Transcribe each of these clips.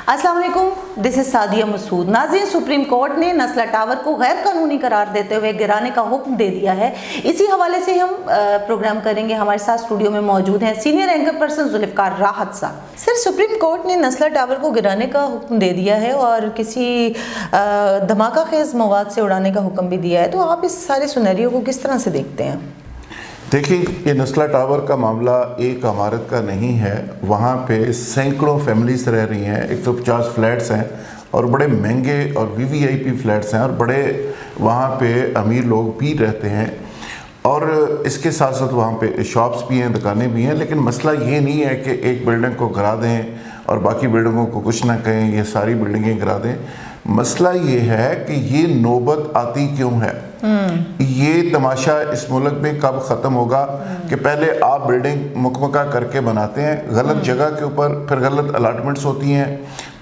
अस्सलाम वालेकुम, this is Sadia Masood. नाज़रीन, सुप्रीम कोर्ट ने नस्ला टावर को गैर कानूनी करार देते हुए गिराने का हुक्म दे दिया है। इसी हवाले से हम प्रोग्राम करेंगे। हमारे साथ स्टूडियो में मौजूद हैं सीनियर एंकर पर्सन जुल्फ़िकार राहत साहब। सर, सुप्रीम कोर्ट ने नस्ला टावर को गिराने का हुक्म दे दिया है और किसी धमाका खेज मवाद से उड़ाने का हुक्म भी दिया है, तो आप इस सारे सिनेरियो को किस तरह से देखते हैं? देखिए, ये नस्ला टावर का मामला एक इमारत का नहीं है। वहाँ पे सैकड़ों फैमिलीज रह रही हैं, 150 फ्लैट्स हैं और बड़े महंगे और वीवीआईपी फ्लैट्स हैं और बड़े वहाँ पे अमीर लोग भी रहते हैं और इसके साथ साथ वहाँ पे शॉप्स भी हैं, दुकानें भी हैं। लेकिन मसला ये नहीं है कि एक बिल्डिंग को गिरा दें और बाकी बिल्डिंगों को कुछ ना कहें, ये सारी बिल्डिंगें गिरा दें। मसला ये है कि ये नौबत आती क्यों है, ये तमाशा इस मुल्क में कब ख़त्म होगा कि पहले आप बिल्डिंग मुकमका करके बनाते हैं गलत जगह के ऊपर, फिर गलत अलाटमेंट्स होती हैं,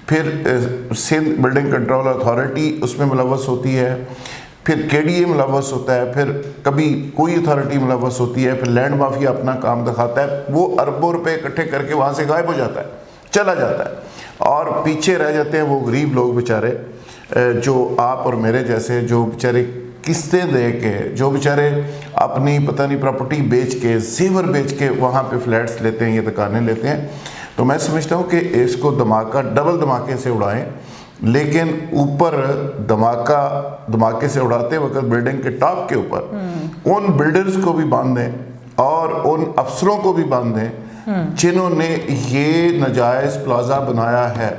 फिर सिंध बिल्डिंग कंट्रोल अथॉरिटी उसमें मुलव्वस होती है, फिर केडीए मुलव्वस होता है, फिर कभी कोई अथॉरिटी मुलव्वस होती है, फिर लैंड माफिया अपना काम दिखाता है, वो अरबों रुपए इकट्ठे करके वहाँ से गायब हो जाता है, चला जाता है और पीछे रह जाते हैं वो गरीब लोग बेचारे, जो आप और मेरे जैसे, जो बेचारे किस्तें दे के, जो बेचारे अपनी पता नहीं प्रॉपर्टी बेच के, जेवर बेच के वहाँ पे फ्लैट्स लेते हैं, ये दुकानें लेते हैं। तो मैं समझता हूँ कि इसको धमाका डबल धमाके से उड़ाएं, लेकिन ऊपर धमाके से उड़ाते वक्त बिल्डिंग के टॉप के ऊपर उन बिल्डर्स को भी बांध दें और उन अफसरों को भी बांध दें जिन्होंने ये नाजायज़ प्लाजा बनाया है।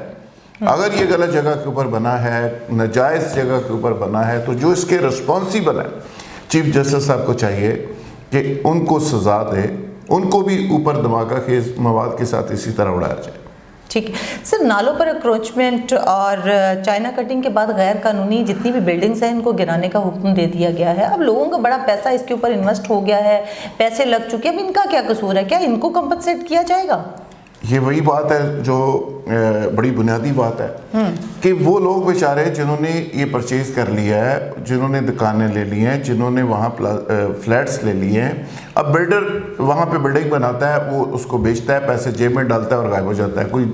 अगर ये गलत जगह के ऊपर बना है, नाजायज़ जगह के ऊपर बना है, तो जो इसके रिस्पॉन्सिबल है चीफ जस्टिस साहब को चाहिए कि उनको सज़ा दे, उनको भी ऊपर धमाका खेज मवाद के साथ इसी तरह उड़ाया जाए। ठीक है सर, नालों पर अक्रोचमेंट और चाइना कटिंग के बाद गैर कानूनी जितनी भी बिल्डिंग्स हैं इनको गिराने का हुक्म दे दिया गया है। अब लोगों का बड़ा पैसा इसके ऊपर इन्वेस्ट हो गया है, पैसे लग चुके हैं, अब इनका क्या कसूर है? क्या इनको कंपनसेट किया जाएगा? ये वही बात है जो बड़ी बुनियादी बात है कि वो लोग बेचारे जिन्होंने ये परचेज कर लिया है, जिन्होंने दुकानें ले ली हैं, जिन्होंने वहाँ फ्लैट्स ले लिए हैं, अब बिल्डर वहाँ पे बिल्डिंग बनाता है, वो उसको बेचता है, पैसे जेब में डालता है और गायब हो जाता है। कोई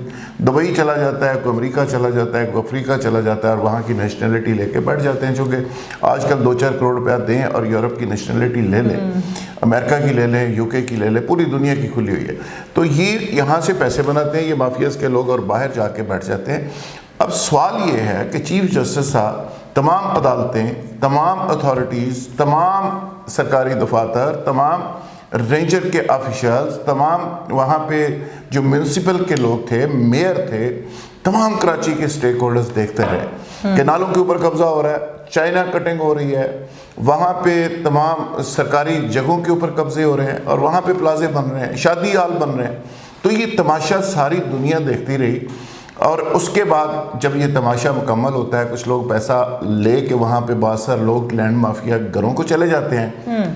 दुबई चला जाता है, कोई अमेरिका चला जाता है, कोई अफ्रीका चला जाता है और वहाँ की नेशनलिटी लेके बैठ जाते हैं। चूँकि आजकल 2-4 करोड़ रुपया दें और यूरोप की नेशनलिटी ले लें, अमेरिका की ले लें, यूके की ले लें, पूरी दुनिया की खुली हुई है। तो ये यहाँ से पैसे बनाते हैं ये माफियाज के लोग और बाहर जाके बैठ जाते हैं। अब सवाल ये है कि चीफ जस्टिस साहब, तमाम अदालतें, तमाम अथॉरिटीज़, तमाम सरकारी दफातर, तमाम रेंजर के ऑफिशियल्स, तमाम वहाँ पे जो म्यूनसिपल के लोग थे, मेयर थे, तमाम कराची के स्टेक होल्डर्स देखते रहे कि नालों के ऊपर कब्जा हो रहा है, चाइना कटिंग हो रही है, वहाँ पे तमाम सरकारी जगहों के ऊपर कब्जे हो रहे हैं और वहाँ पे प्लाजे बन रहे हैं, शादी हाल बन रहे हैं। तो ये तमाशा सारी दुनिया देखती रही और उसके बाद जब ये तमाशा मुकम्मल होता है, कुछ लोग पैसा ले के वहाँ पे बासर लोग लैंड माफिया घरों को चले जाते हैं,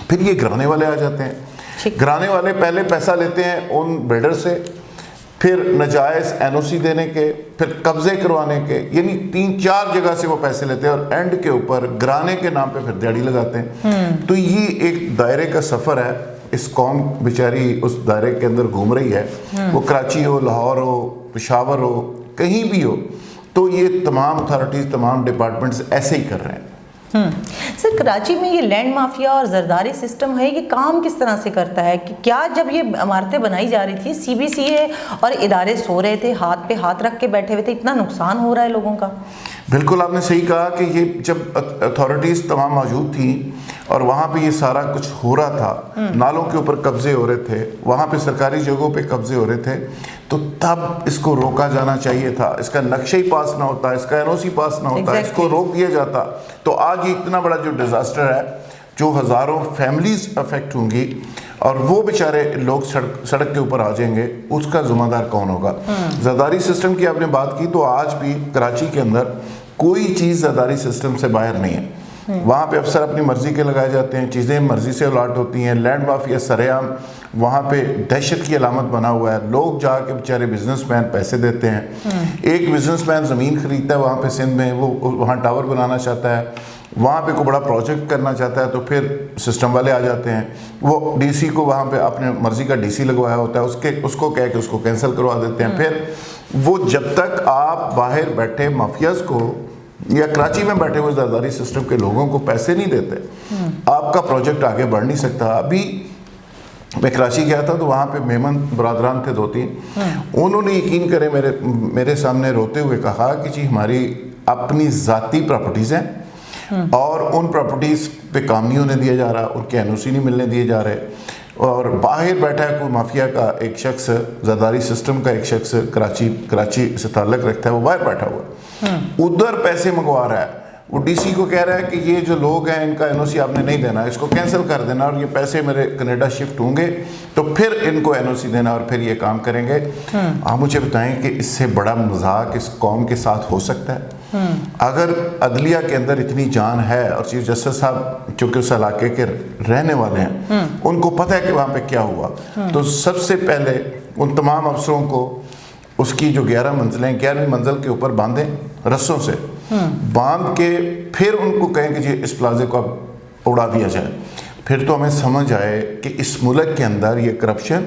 फिर ये गिराने वाले आ जाते हैं। गिराने वाले पहले पैसा लेते हैं उन बिल्डर से, फिर नाजायज़ एनओसी देने के, फिर कब्जे करवाने के, यानी 3-4 जगह से वो पैसे लेते हैं और एंड के ऊपर गिराने के नाम पे फिर दिहाड़ी लगाते हैं। तो ये एक दायरे का सफ़र है। इस कौम बेचारी उस दायरे के अंदर घूम रही है, वो कराची हो, लाहौर हो, पेशावर हो, कहीं भी हो। तो ये तमाम अथॉरिटीज़, तमाम डिपार्टमेंट्स ऐसे ही कर रहे हैं। सर, कराची में ये लैंड माफिया और जरदारी सिस्टम है, ये काम किस तरह से करता है? कि क्या जब ये इमारतें बनाई जा रही थी, सीबीसीए और इदारे सो रहे थे, हाथ पे हाथ रख के बैठे हुए थे, इतना नुकसान हो रहा है लोगों का? बिल्कुल आपने सही कहा कि ये जब अथॉरिटीज़ तमाम मौजूद थी और वहाँ पे ये सारा कुछ हो रहा था, नालों के ऊपर कब्जे हो रहे थे, वहाँ पे सरकारी जगहों पे कब्जे हो रहे थे, तो तब इसको रोका जाना चाहिए था। इसका नक्शा ही पास ना होता, इसका एनओसी पास ना होता, इसको रोक दिया जाता, तो आज ये इतना बड़ा जो डिज़ास्टर है, जो हज़ारों फैमिलीज अफेक्ट होंगी और वो बेचारे लोग सड़क के ऊपर आ जाएंगे, उसका ज़िम्मेदार कौन होगा? ज़रदारी सिस्टम की आपने बात की, तो आज भी कराची के अंदर कोई चीज़ ज़रदारी सिस्टम से बाहर नहीं है। वहाँ पे अफसर अपनी मर्जी के लगाए जाते हैं, चीज़ें मर्जी से अलॉट होती हैं, लैंड माफिया सरेआम वहाँ पे दहशत की अलामत बना हुआ है। लोग जाके बेचारे बिजनेसमैन पैसे देते हैं। एक बिजनेसमैन ज़मीन खरीदता है वहाँ पे सिंध में, वो वहाँ टावर बनाना चाहता है, वहाँ पे कोई बड़ा प्रोजेक्ट करना चाहता है, तो फिर सिस्टम वाले आ जाते हैं, वो डीसी को वहाँ पे अपने मर्जी का डीसी लगवाया होता है, उसको कह के उसको कैंसिल करवा देते हैं। फिर वो जब तक आप बाहर बैठे माफियाज को या कराची में बैठे हुए ज़रदारी सिस्टम के लोगों को पैसे नहीं देते, आपका प्रोजेक्ट आगे बढ़ नहीं सकता। अभी मैं कराची गया था तो वहाँ पे मेमन बरादरान थे 2-3, उन्होंने यकीन करें मेरे सामने रोते हुए कहा कि जी हमारी अपनी ज़ाती प्रॉपर्टीज़ हैं और उन प्रॉपर्टीज़ पे काम नहीं होने दिया जा रहा, उनके एनओसी नहीं मिलने दिए जा रहे, और बाहर बैठा है कोई माफिया का एक शख्स, ज़रदारी सिस्टम का एक शख्स कराची से ताल्लुक़ रखता है, वो बाहर बैठा हुआ उधर पैसे मंगवा रहा है। वो डीसी को कह रहा है कि ये जो लोग हैं इनका एनओसी आपने नहीं देना, इसको कैंसिल कर देना और ये पैसे मेरे कनाडा शिफ्ट होंगे तो फिर इनको एनओसी देना और फिर ये काम करेंगे। आप मुझे बताएं कि इससे बड़ा मजाक इस कौम के साथ हो सकता है? अगर अदलिया के अंदर इतनी जान है और चीफ जस्टिस साहब चूंकि उस इलाके के रहने वाले हैं, उनको पता है कि वहाँ पे क्या हुआ, तो सबसे पहले उन तमाम अफसरों को उसकी जो 11 मंजिलें 11वीं मंजिल के ऊपर बांधें रस्सों से, बांध के फिर उनको कहें कि जी इस प्लाजे को अब उड़ा दिया जाए। फिर तो हमें समझ आए कि इस मुल्क के अंदर ये करप्शन,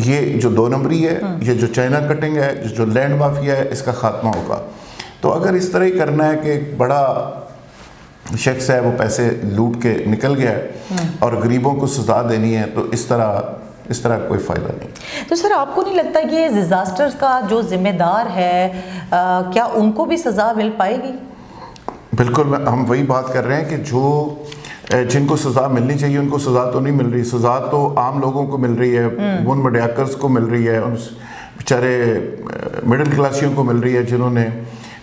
ये जो 2 नंबरी है, ये जो चाइना कटिंग है, जो लैंड माफिया है, इसका खात्मा होगा। तो अगर इस तरह ही करना है कि एक बड़ा शख्स है वो पैसे लूट के निकल गया है और गरीबों को सजा देनी है, तो इस तरह कोई फ़ायदा नहीं। तो सर आपको नहीं लगता कि ये डिज़ास्टर्स का जो जिम्मेदार है क्या उनको भी सज़ा मिल पाएगी? बिल्कुल, हम वही बात कर रहे हैं कि जो जिनको सज़ा मिलनी चाहिए उनको सज़ा तो नहीं मिल रही। सज़ा तो आम लोगों को मिल रही है, उन मडियाकर्स को मिल रही है, उन बेचारे मिडिल क्लासियों को मिल रही है जिन्होंने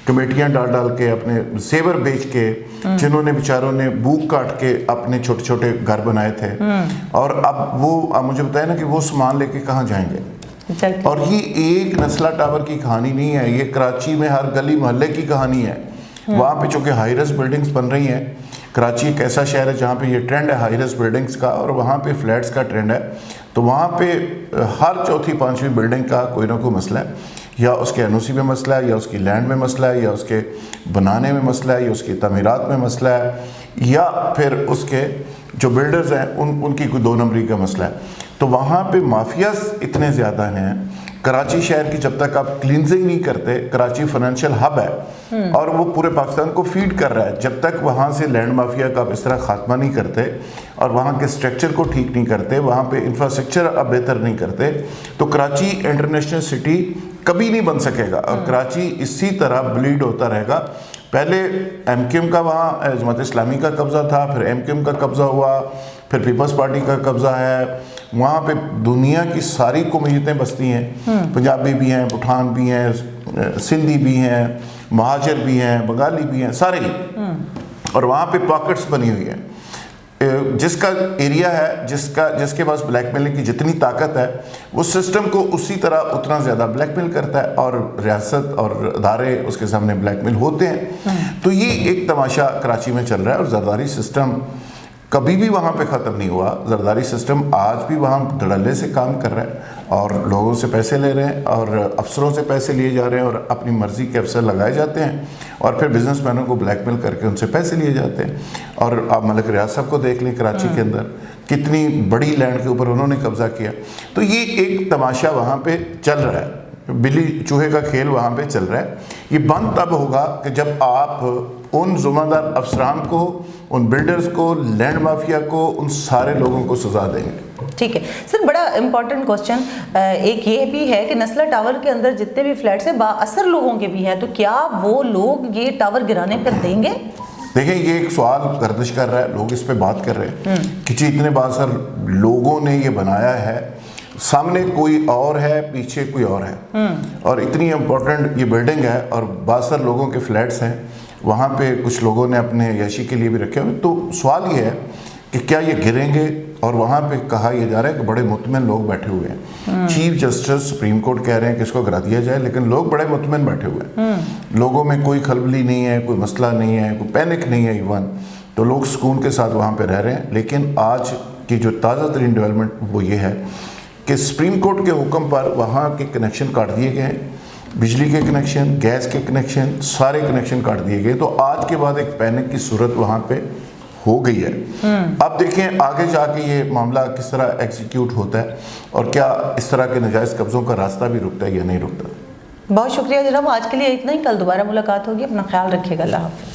कमेटियां डाल के अपने जेवर बेच के, जिन्होंने बेचारों ने भूख काट के अपने छोटे छोटे घर बनाए थे, और अब वो मुझे बताया ना कि वो सामान लेके कहाँ जाएंगे। और ये एक नस्ला टावर की कहानी नहीं है, ये कराची में हर गली मोहल्ले की कहानी है। वहाँ पे चूँकि हाई राइज बिल्डिंग्स बन रही हैं, कराची एक ऐसा शहर है जहाँ पे ये ट्रेंड है हाई राइज बिल्डिंग्स का, और वहाँ पे फ्लैट्स का ट्रेंड है। तो वहाँ पे हर चौथी पांचवी बिल्डिंग का कोई ना कोई मसला है, या उसके एनओसी में मसला है, या उसकी लैंड में मसला है, या उसके बनाने में मसला है, या उसकी तमीरात में मसला है, या फिर उसके जो बिल्डर्स हैं उनकी कोई 2 नंबरी का मसला है। तो वहाँ पे माफियाज इतने ज़्यादा हैं। कराची शहर की जब तक आप क्लींजिंग नहीं करते, कराची फाइनेंशियल हब है और वो पूरे पाकिस्तान को फीड कर रहा है, जब तक वहाँ से लैंड माफिया का आप इस तरह खात्मा नहीं करते और वहाँ के स्ट्रक्चर को ठीक नहीं करते, वहाँ पे इंफ्रास्ट्रक्चर अब बेहतर नहीं करते, तो कराची इंटरनेशनल सिटी कभी नहीं बन सकेगा और कराची इसी तरह ब्लीड होता रहेगा। पहले एमक्यूएम का वहाँ जमात इस्लामी का कब्ज़ा था, फिर एमक्यूएम का कब्ज़ा हुआ, फिर पीपल्स पार्टी का कब्ज़ा है। वहाँ पे दुनिया की सारी कौमियतें बसती हैं, पंजाबी भी हैं, पठान भी हैं, सिंधी भी हैं, महाजर भी हैं, बंगाली भी हैं, सारे ही। और वहाँ पे पॉकेट्स बनी हुई हैं। जिसका एरिया है, जिसके पास ब्लैकमेलिंग की जितनी ताकत है, वो सिस्टम को उसी तरह उतना ज़्यादा ब्लैकमेल करता है और रियासत और अदारे उसके सामने ब्लैकमेल होते हैं। तो ये एक तमाशा कराची में चल रहा है और ज़रदारी सिस्टम कभी भी वहाँ पे ख़त्म नहीं हुआ। ज़रदारी सिस्टम आज भी वहाँ धड़ल्ले से काम कर रहा है और लोगों से पैसे ले रहे हैं और अफसरों से पैसे लिए जा रहे हैं और अपनी मर्ज़ी के अफसर लगाए जाते हैं और फिर बिजनेसमैनों को ब्लैकमेल करके उनसे पैसे लिए जाते हैं। और आप मलिक रियाज साहब को देख लें, कराची के अंदर कितनी बड़ी लैंड के ऊपर उन्होंने कब्जा किया। तो ये एक तमाशा वहाँ पे चल रहा है, बिल्ली चूहे का खेल वहाँ पे चल रहा है। ये बंद तब होगा कि जब आप उन ज़िम्मेदार अफसरान को, उन बिल्डर्स को, लैंड माफिया को, उन सारे लोगों को सजा देंगे। ठीक है सर, बड़ा इम्पोर्टेंट क्वेश्चन एक ये भी है कि नस्ला टावर के अंदर जितने भी फ्लैट्स हैं बाअसर लोगों के भी हैं, तो क्या वो लोग ये टावर गिराने पर देंगे? देखिए, ये एक सवाल गर्दिश कर रहा है, लोग इस पे बात कर रहे हैं कि जी इतने बाअसर लोगों ने ये बनाया है, सामने कोई और है, पीछे कोई और है, और इतनी इम्पोर्टेंट ये बिल्डिंग है और बाअसर लोगों के फ्लैट्स हैं, वहाँ पे कुछ लोगों ने अपने यशी के लिए भी रखे हुए। तो सवाल ये है कि क्या ये गिरेंगे? और वहाँ पे कहा यह जा रहा है कि बड़े मुतमिन लोग बैठे हुए हैं। चीफ जस्टिस सुप्रीम कोर्ट कह रहे हैं कि इसको गिरा दिया जाए, लेकिन लोग बड़े मुतमिन बैठे हुए हैं। लोगों में कोई खलबली नहीं है, कोई मसला नहीं है, कोई पैनिक नहीं है इवन। तो लोग सुकून के साथ वहाँ पे रह रहे हैं। लेकिन आज की जो ताज़ा तरीन डेवलपमेंट वो ये है कि सुप्रीम कोर्ट के हुक्म पर वहाँ के कनेक्शन काट दिए गए हैं, बिजली के कनेक्शन, गैस के कनेक्शन, सारे कनेक्शन काट दिए गए। तो आज के बाद एक पैनिक की सूरत वहाँ पे हो गई है। अब देखें आगे जाके ये मामला किस तरह एग्जीक्यूट होता है और क्या इस तरह के नाजायज़ कब्ज़ों का रास्ता भी रुकता है या नहीं रुकता। बहुत शुक्रिया जनाब, आज के लिए इतना ही। कल दोबारा मुलाकात होगी, अपना ख्याल रखिएगा। अल्लाह हाफ़िज़।